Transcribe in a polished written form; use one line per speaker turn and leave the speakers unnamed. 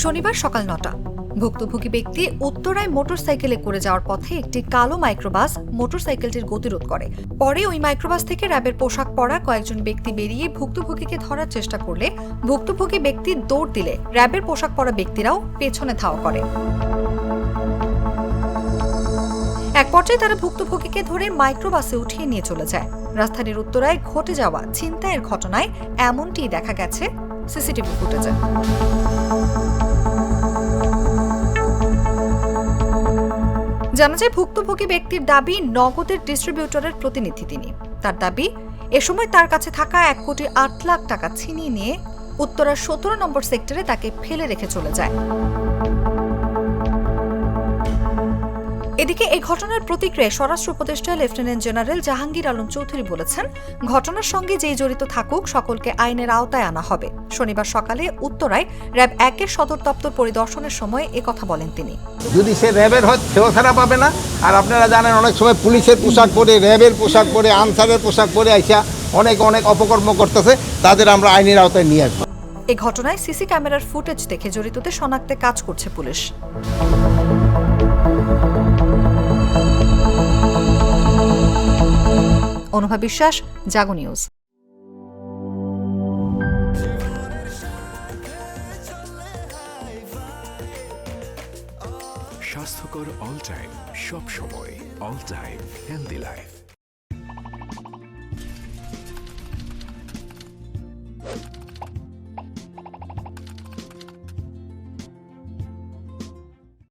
শনিবার সকাল ৯টা ভুক্তভোগী ব্যক্তি উত্তরায় মোটরসাইকেলে করে যাওয়ার পথে একটি কালো মাইক্রোবাস মোটরসাইকেলটির গতিরোধ করে। পরে ওই মাইক্রোবাস থেকে র্যাবের পোশাক পরা কয়েকজন ব্যক্তি বেরিয়ে ভুক্তভোগীকে ধরার চেষ্টা করলে ভুক্তভোগী ব্যক্তি দৌড় দিলে র্যাবের পোশাক পরা ব্যক্তিরাও পেছনে ধাওয়া করে। এক পর্যায়ে তারা ভুক্তভোগীকে ধরে মাইক্রোবাসে উঠিয়ে নিয়ে চলে যায়। রাজধানীর উত্তরায় ঘটে যাওয়া ছিনতাইয়ের ঘটনায় এমনটিই দেখা গেছে সিসিটিভি ফুটেজে। জানা যায়, ভুক্তভোগী ব্যক্তির দাবি নগদের ডিস্ট্রিবিউটরের প্রতিনিধি তিনি। তার দাবি, এ সময় তার কাছে থাকা 1,08,00,000 টাকা ছিনিয়ে নিয়ে উত্তরার 17 নম্বর সেক্টরে তাকে ফেলে রেখে চলে যায়। এদিকে এই ঘটনার প্রতিক্রিয়ায় স্বরাষ্ট্র উপদেষ্টা লেফটেন্যান্ট জেনারেল জাহাঙ্গীর আলম চৌধুরী বলেছেন, ঘটনার সঙ্গে যেই জড়িত থাকুক সকলকে আইনের আওতায় আনা হবে। শনিবার সকালে উত্তরায় র্যাব 1-এর সদর দপ্তর পরিদর্শনের সময় একথা বলেন তিনি।
যদি সে র্যাবের হয় সেও খারাপ পাবে না। আর আপনারা জানেন, অনেক সময় পুলিশের পোশাক পরে, র্যাবের পোশাক পরে, আনসারের পোশাক পরে আইসা অনেক অপকর্ম করতেছে, তাদের আমরা আইনের আওতায় নিয়ে আসবো।
এই ঘটনায় সিসি ক্যামেরার ফুটেজ দেখে জড়িতদের শনাক্তে কাজ করছে পুলিশ। অনুভা বিশ্বাস, জাগো নিউজ।
স্বাস্থ্যকর অল টাইম, সব সময় অল টাইম হেলদি লাইফ।